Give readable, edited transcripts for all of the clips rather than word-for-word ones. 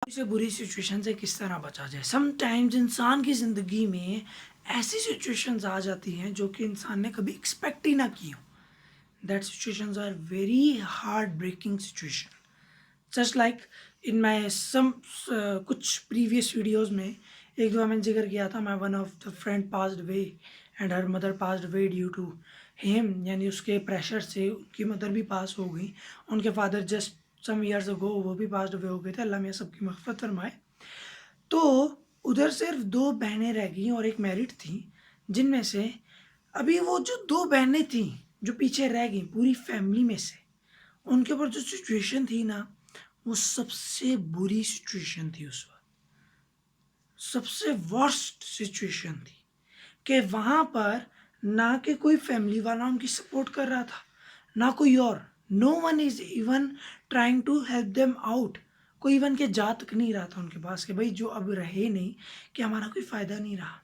से बुरी सिचुएशन से किस तरह बचा जाए। समटाइम्स इंसान की ज़िंदगी में ऐसी सिचुएशंस आ जाती हैं जो कि इंसान ने कभी एक्सपेक्ट ही ना की हो। That situations are very heart breaking situation. Just like in my some कुछ प्रीवियस वीडियोज़ में एक दो मैंने जिक्र किया था, my one of the friend passed away and her mother passed away due to him, यानी उसके प्रेशर से उनकी मदर भी पास हो गई, उनके father just some years ago वो भी पास्ड अवे हो गए थे, अल्लाह मियाँ सबकी मग़फ़िरत फरमाए। तो उधर सिर्फ दो बहनें रह गई और एक मैरिड थी, जिनमें से अभी वो जो दो बहनें थीं जो पीछे रह गई पूरी फैमिली में से, उनके ऊपर जो सिचुएशन थी ना, वो सबसे बुरी सिचुएशन थी उस वक्त, सबसे वर्स्ट सिचुएशन थी कि वहाँ पर ना कि कोई फैमिली वाला उनकी सपोर्ट कर रहा था, ना कोई और, no one is even trying to help them out. कोई इवन के जा तक नहीं रहा था उनके पास कि भाई जो अब रहे नहीं, कि हमारा कोई फ़ायदा नहीं रहा।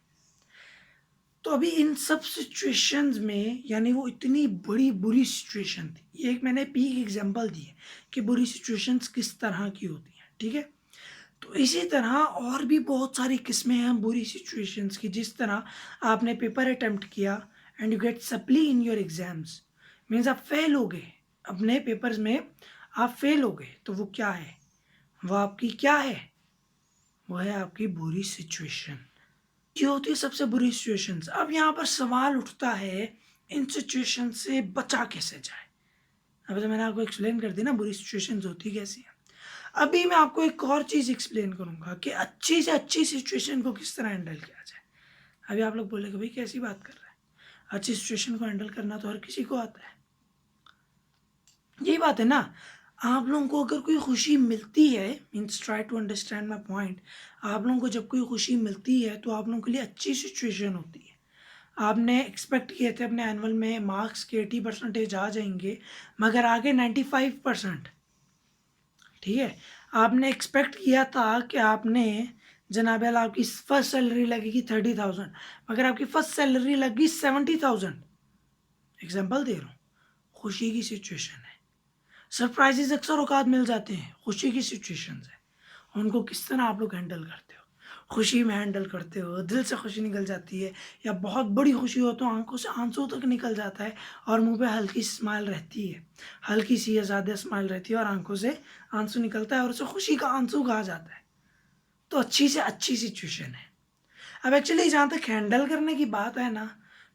तो अभी इन सब सिचुएशंस में, यानी वो इतनी बड़ी बुरी सिचुएशन थी, ये एक मैंने पीक एग्जांपल दी है कि बुरी सिचुएशंस किस तरह की होती हैं, ठीक है। तो इसी तरह और भी बहुत सारी किस्में हैं बुरी सिचुएशंस की। जिस तरह आपने पेपर अटेम्प्ट किया and you get supply in your exams, means आप फेल हो गए अपने पेपर्स में, आप फेल हो गए, तो वो क्या है, वो आपकी क्या है, वो है आपकी बुरी सिचुएशन। ये होती है सबसे बुरी सिचुएशंस। अब यहाँ पर सवाल उठता है, इन सिचुएशन से बचा कैसे जाए। अभी तो मैंने आपको एक्सप्लेन कर दी ना बुरी सिचुएशंस होती कैसी हैं। अभी मैं आपको एक और चीज़ एक्सप्लेन करूँगा कि अच्छी से अच्छी सिचुएशन को किस तरह हैंडल किया जाए। अभी आप लोग बोलेंगे भाई कैसी बात कर रहे हैं, अच्छी सिचुएशन को हैंडल करना तो हर किसी को आता है। यही बात है ना, आप लोगों को अगर कोई खुशी मिलती है, means try to understand my point, आप लोगों को जब कोई खुशी मिलती है तो आप लोगों के लिए अच्छी सिचुएशन होती है। आपने एक्सपेक्ट किए थे अपने एनुअल में मार्क्स के 80% आ जाएंगे, मगर आगे 95%, ठीक है। आपने एक्सपेक्ट किया था कि आपने जनाब अल्लाह आपकी फर्स्ट सैलरी लगेगी 30,000, मगर आपकी फर्स्ट सैलरी लगी 70,000। एग्जाम्पल दे रहा हूँ, खुशी की सिचुएशन है। सरप्राइजेज अक्सर औकात मिल जाते हैं, खुशी की सिचुएशन है, उनको किस तरह आप लोग हैंडल करते हो। खुशी में हैंडल करते हो, दिल से खुशी निकल जाती है, या बहुत बड़ी खुशी हो तो आंखों से आंसू तक निकल जाता है और मुंह पे हल्की सी स्माइल रहती है, हल्की सी या ज़्यादा स्माइल रहती है और आंखों से आंसू निकलता है और उसे खुशी का आंसू कहा जाता है। तो अच्छी से अच्छी सिचुएशन है। अब एक्चुअली जहाँ तक हैंडल करने की बात है ना,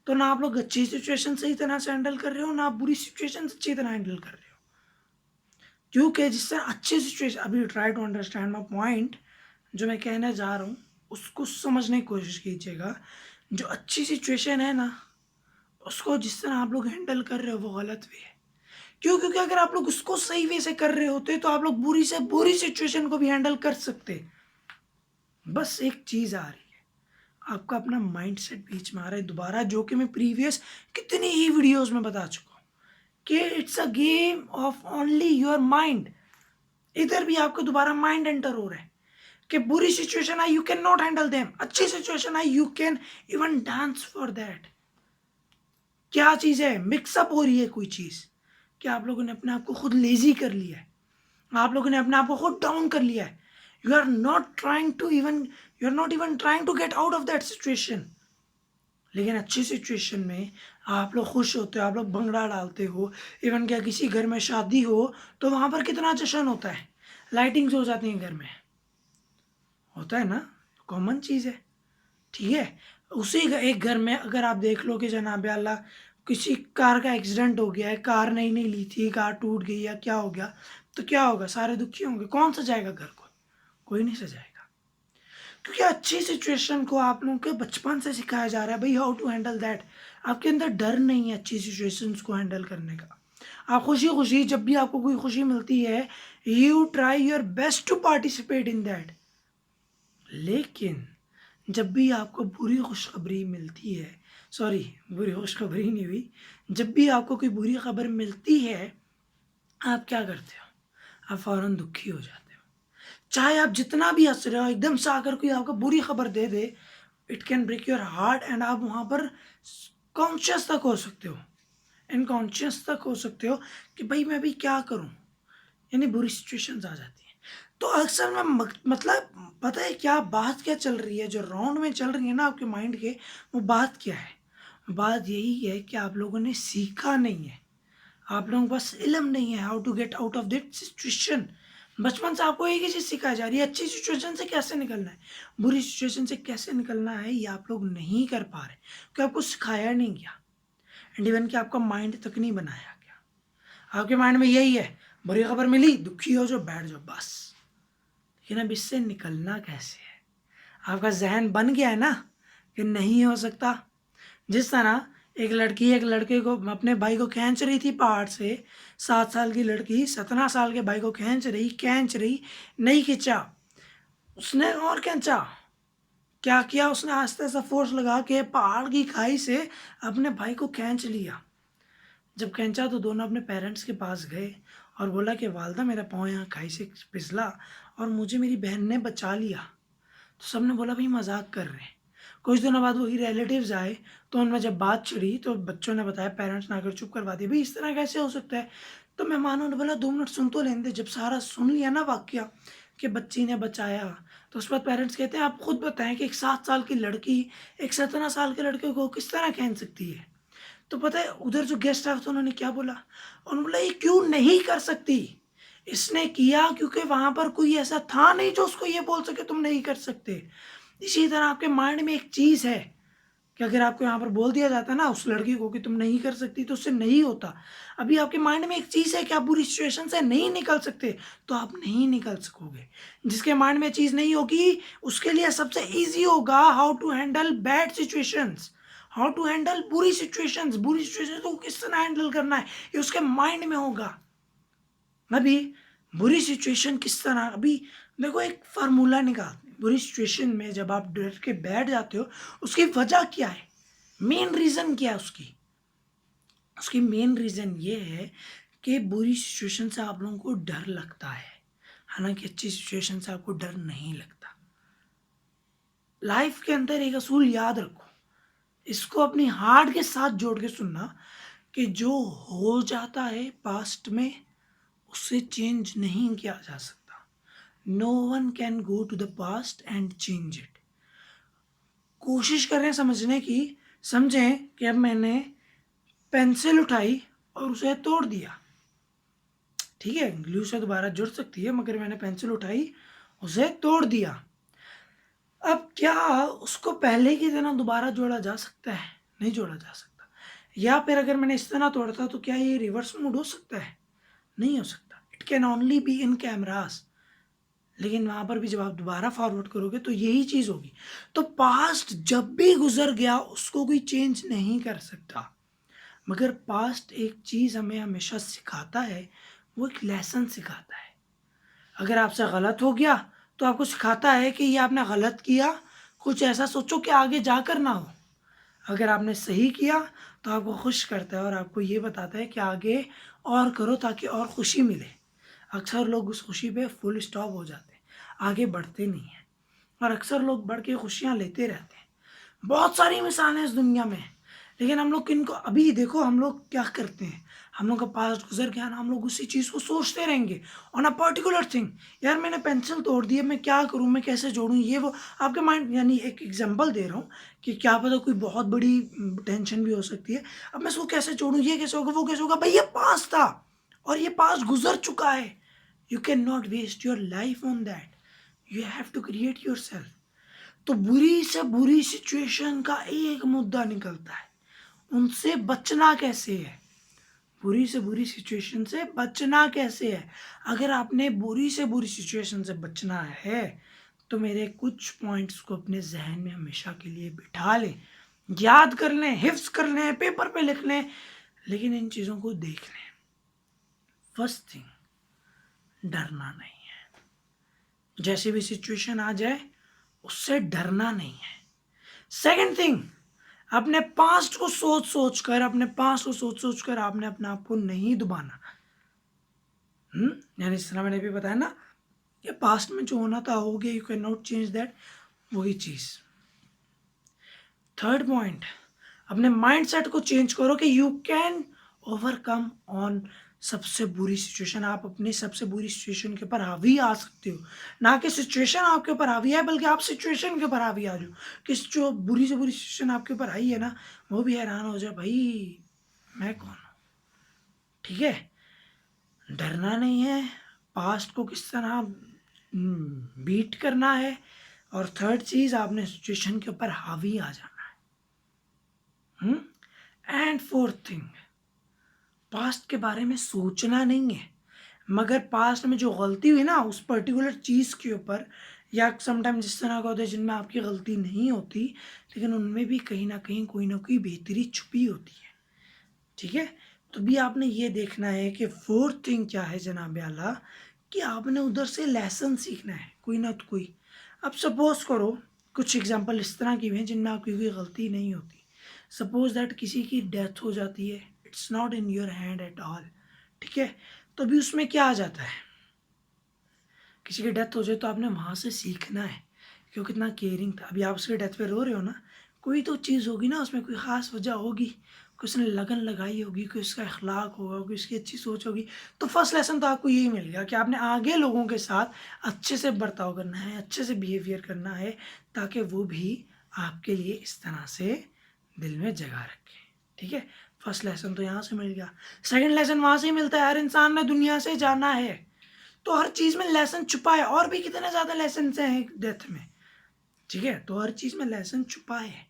तो ना आप लोग अच्छी सिचुएशन सही तरह से हैंडल कर रहे हो, ना आप बुरी सिचुएशन अच्छी तरह हैंडल कर रहे हो। क्योंकि जिससे अच्छी सिचुएशन, अभी try to understand my point, जो मैं कहना जा रहा हूँ उसको समझने की कोशिश कीजिएगा। जो अच्छी सिचुएशन है ना, उसको जिस तरह आप लोग हैंडल कर रहे हो वो गलत भी है। क्यों? क्योंकि अगर आप लोग उसको सही वे से कर रहे होते तो आप लोग बुरी से बुरी सिचुएशन को भी हैंडल कर सकते। बस एक चीज़ आ रही है, आपका अपना माइंडसेट बीच में आ रहा है दोबारा, जो कि मैं प्रीवियस कितनी ही वीडियोस में बता चुका हूँ कि it's a game of only your mind. इधर भी आपको दोबारा माइंड एंटर हो रहा है कि बुरी situation I you can not handle them, अच्छी situation I you can even dance for that. क्या चीज़ है, मिक्सअप हो रही है कोई चीज़, कि आप लोगों ने अपने आप को खुद लेजी कर लिया है, आप लोगों ने अपने आप को खुद डाउन कर लिया है। You are not trying to even, you are not even trying to get out of that situation. लेकिन अच्छी सिचुएशन में आप लोग खुश होते हो, आप लोग भंगड़ा डालते हो। इवन क्या किसी घर में शादी हो तो वहाँ पर कितना जश्न होता है, लाइटिंग्स हो जाती हैं घर में, होता है ना, कॉमन चीज़ है, ठीक है। उसी एक घर में अगर आप देख लो कि जनाब अल्लाह किसी कार का एक्सीडेंट हो गया है, कार नई नहीं ली थी, कार टूट गई या क्या हो गया, तो क्या होगा, सारे दुखी होंगे, कौन सजाएगा घर को, कोई नहीं सजाएगा। क्योंकि अच्छी सिचुएशन को आप लोगों के बचपन से सिखाया जा रहा है भाई, हाउ टू हैंडल दैट। आपके अंदर डर नहीं है अच्छी सिचुएशंस को हैंडल करने का। आप खुशी खुशी, जब भी आपको कोई खुशी मिलती है, you try your best to participate in that. लेकिन जब भी आपको बुरी खुशखबरी मिलती है, सॉरी बुरी खुशखबरी नहीं हुई, जब भी आपको कोई बुरी खबर मिलती है, आप क्या करते हो, आप फ़ौरन दुखी हो जाते हो। चाहे आप जितना भी हंस रहे हो, एकदम से आकर कोई आपको बुरी खबर दे दे, it can break your heart and आप वहाँ पर कॉन्शियस तक हो सकते हो, इनकॉन्शियस तक हो सकते हो कि भाई मैं अभी क्या करूँ, यानी बुरी सिचुएशंस आ जाती हैं। तो अक्सर में मतलब पता है क्या बात क्या चल रही है, जो राउंड में चल रही है ना आपके माइंड के, वो बात क्या है? बात यही है कि आप लोगों ने सीखा नहीं है, आप लोगों के पास इल्म नहीं है how to get out of that situation. बचपन से आपको एक ही चीज़ सिखाई जा रही है, अच्छी सिचुएशन से कैसे निकलना है, बुरी सिचुएशन से कैसे निकलना है, ये आप लोग नहीं कर पा रहे क्योंकि आपको सिखाया नहीं गया, एंड इवन कि आपका माइंड तक नहीं बनाया गया। आपके माइंड में यही है, बुरी खबर मिली, दुखी हो जाओ, बैठ जाओ, बस। लेकिन अब इससे निकलना कैसे है? आपका जहन बन गया है ना कि नहीं हो सकता। जिस तरह एक लड़की एक लड़के को, अपने भाई को खींच रही थी पहाड़ से, 7 साल की लड़की 17 साल के भाई को खींच रही, नहीं खींचा, उसने और खींचा। क्या किया उसने? आस्ते से फोर्स लगा के पहाड़ की खाई से अपने भाई को खींच लिया। जब खींचा तो दोनों अपने पेरेंट्स के पास गए और बोला कि वालदा मेरा पाँव यहाँ खाई से फिसला और मुझे मेरी बहन ने बचा लिया। तो सबने बोला भाई मजाक कर रहे हैं। कुछ दिनों बाद वही रिलेटिव्स आए, तो उनमें जब बात छिड़ी तो बच्चों ने बताया, पेरेंट्स ने आकर चुप करवा दिया, भाई इस तरह कैसे हो सकता है? तो मेहमानों ने बोला 2 मिनट सुन तो लेने दे। जब सारा सुन लिया ना वाक्या कि बच्ची ने बचाया, तो उस बाद पेरेंट्स कहते हैं आप खुद बताएं कि एक 7 साल की लड़की एक 17 साल के लड़के को किस तरह खींच सकती है? तो पता है उधर जो गेस्ट आए थे उन्होंने क्या बोला? उन्होंने बोला ये क्यों नहीं कर सकती? इसने किया क्योंकि वहां पर कोई ऐसा था नहीं जो उसको ये बोल सके तुम नहीं कर सकते। इसी तरह आपके माइंड में एक चीज है कि अगर आपको यहाँ पर बोल दिया जाता ना उस लड़की को कि तुम नहीं कर सकती, तो उससे नहीं होता। अभी आपके माइंड में एक चीज है कि आप बुरी सिचुएशन से नहीं निकल सकते, तो आप नहीं निकल सकोगे। जिसके माइंड में चीज नहीं होगी उसके लिए सबसे ईजी होगा how to handle bad situations, how to handle बुरी सिचुएशंस। बुरी सिचुएशन को किस तरह हैंडल करना है ये उसके माइंड में होगा। अभी बुरी सिचुएशन किस तरह, अभी देखो एक फार्मूला निकालते हैं। बुरी सिचुएशन में जब आप डर के बैठ जाते हो, उसकी वजह क्या है, मेन रीजन क्या है उसकी? उसकी मेन रीजन ये है कि बुरी सिचुएशन से आप लोगों को डर लगता है, हालांकि अच्छी सिचुएशन से आपको डर नहीं लगता। लाइफ के अंदर एक असूल याद रखो, इसको अपनी हार्ट के साथ जोड़ के सुनना, कि जो हो जाता है पास्ट में उसे चेंज नहीं किया जा सकता। No one can go to the past and change it. कोशिश करें समझने की, समझें कि अब मैंने पेंसिल उठाई और उसे तोड़ दिया, ठीक है, ग्लू से दोबारा जुड़ सकती है, मगर मैंने पेंसिल उठाई उसे तोड़ दिया। अब क्या उसको पहले की तरह दोबारा जोड़ा जा सकता है? नहीं जोड़ा जा सकता। या फिर अगर मैंने इस तरह तोड़ा था तो क्या ये रिवर्स मूड हो सकता है? नहीं हो सकता। It can only be in cameras. लेकिन वहां पर भी जब आप दोबारा फॉरवर्ड करोगे तो यही चीज होगी। तो पास्ट जब भी गुजर गया उसको कोई चेंज नहीं कर सकता, मगर पास्ट एक चीज हमें हमेशा सिखाता है, वो एक लेसन सिखाता है। अगर आपसे गलत हो गया तो आपको सिखाता है कि ये आपने गलत किया, कुछ ऐसा सोचो कि आगे जाकर ना हो। अगर आपने सही किया तो आपको खुश करता है और आपको ये बताता है कि आगे और करो ताकि और खुशी मिले। अक्सर लोग उस खुशी पे फुल स्टॉप हो जाते हैं, आगे बढ़ते नहीं हैं, और अक्सर लोग बढ़ के खुशियाँ लेते रहते हैं। बहुत सारी मिसालें इस दुनिया में हैं, लेकिन हम लोग किनको, अभी देखो हम लोग क्या करते हैं, हम लोग का पास्ट गुजर गया ना, हम लोग उसी चीज़ को सोचते रहेंगे ऑन अ पर्टिकुलर थिंग। यार मैंने पेंसिल तोड़ दी है, मैं क्या करूँ, मैं कैसे जोड़ूँ, ये वो आपके माइंड, यानी एक एग्जांपल दे रहा हूँ कि क्या पता कोई बहुत बड़ी टेंशन भी हो सकती है। अब मैं इसको कैसे जोड़ूँ, ये कैसे होगा, वो कैसे होगा, भाई ये पास्ट था और ये पास्ट गुजर चुका है। You can not waste your life on that, you have to create yourself. तो बुरी से बुरी सिचुएशन का एक मुद्दा निकलता है, उनसे बचना कैसे है, बुरी से बुरी सिचुएशन से बचना कैसे है। अगर आपने बुरी से बुरी सिचुएशन से बचना है तो मेरे कुछ पॉइंट्स को अपने जहन में हमेशा के लिए बिठा लें, याद कर लें, हिफ्ज कर लें, पेपर पे लिख लें, लेकिन इन चीज़ों को देख लें। फर्स्ट थिंग, डरना नहीं है। जैसी भी सिचुएशन आ जाए उससे डरना नहीं है। सेकंड थिंग, अपने पास्ट को सोच सोच कर, आपने अपने आप को नहीं दुबाना। यानी इस तरह मैंने भी बताया ना कि पास्ट में जो होना था हो गया, you can not change that, वही चीज। थर्ड पॉइंट, अपने माइंड सेट को चेंज करो कि यू कैन ओवरकम ऑन सबसे बुरी सिचुएशन, आप अपनी सबसे बुरी सिचुएशन के ऊपर हावी आ सकते हो, ना कि सिचुएशन आपके ऊपर हावी है, बल्कि आप सिचुएशन के ऊपर हावी आ जाओ कि जो बुरी से बुरी सिचुएशन आपके ऊपर आई है ना, वो भी हैरान हो जाए भाई मैं कौन हूँ। ठीक है, डरना नहीं है, पास्ट को किस तरह बीट करना है, और थर्ड चीज़ आपने सिचुएशन के ऊपर हावी आ जाना है। एंड फोर्थ थिंग, पास्ट के बारे में सोचना नहीं है, मगर पास्ट में जो गलती हुई ना उस पर्टिकुलर चीज़ के ऊपर, या समटाइम जिस तरह का होता है जिनमें आपकी गलती नहीं होती, लेकिन उनमें भी कहीं ना कहीं कोई ना कोई बेहतरी छुपी होती है। ठीक है, तो भी आपने ये देखना है कि फोर्थ थिंग क्या है जनाब आला, कि आपने उधर से लेसन सीखना है कोई ना तो कोई। अब सपोज करो, कुछ एग्जांपल इस तरह की भी हैं जिनमें आपकी कोई गलती नहीं होती। सपोज दैट किसी की डेथ हो जाती है, it's not in your hand at all. ठीक है, तो अभी उसमें क्या आ जाता है, किसी की डेथ हो जाए तो आपने वहाँ से सीखना है कि वो कितना केयरिंग था। अभी आप उसकी डेथ पे रो रहे हो ना, कोई तो चीज़ होगी ना उसमें, कोई ख़ास वजह होगी, कोई उसने लगन लगाई होगी, कोई उसका अखलाक होगा, कोई उसकी अच्छी सोच होगी। तो फर्स्ट लेसन तो आपको यही मिल गया कि आपने आगे लोगों के साथ अच्छे से बर्ताव करना है, अच्छे से बिहेवियर करना है, ताकि वो भी आपके लिए इस तरह से दिल में जगह रखें। ठीक है, फर्स्ट लेसन तो यहाँ से मिल गया। सेकेंड लेसन वहाँ से ही मिलता है, हर इंसान ने दुनिया से जाना है, तो हर चीज़ में लेसन छुपा है, और भी कितने ज़्यादा लेसन हैं डेथ में। ठीक है, तो हर चीज़ में लेसन छुपा है,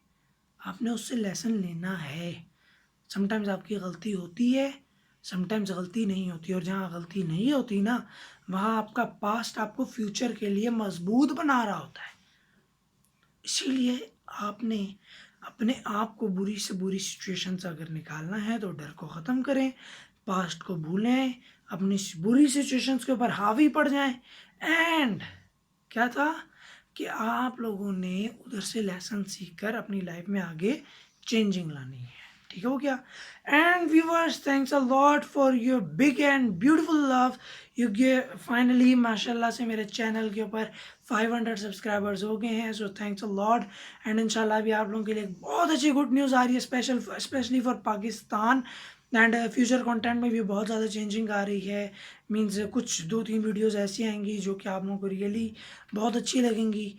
आपने उससे लेसन लेना है। समटाइम्स आपकी गलती होती है, समटाइम्स गलती नहीं होती, और जहाँ गलती नहीं होती ना, वहाँ आपका पास्ट आपको फ्यूचर के लिए मजबूत बना रहा होता है। इसीलिए आपने अपने आप को बुरी से बुरी सिचुएशन से अगर निकालना है तो डर को ख़त्म करें, पास्ट को भूलें, अपनी बुरी सिचुएशंस के ऊपर हावी पड़ जाएं, एंड क्या था कि आप लोगों ने उधर से लेसन सीखकर अपनी लाइफ में आगे चेंजिंग लानी है। ठीक है, हो गया। And viewers, thanks a lot for your big and beautiful love you give. Finally माशाल्लाह से मेरे चैनल के ऊपर 500 सब्सक्राइबर्स हो गए हैं, so thanks a lot. And इंशाल्लाह भी आप लोगों के लिए एक बहुत अच्छी गुड न्यूज़ आ रही है, specially for Pakistan. And future content में भी बहुत ज़्यादा चेंजिंग आ रही है। मीन्स कुछ 2-3 वीडियोस ऐसी आएंगी जो कि आप लोगों को रियली बहुत अच्छी लगेंगी।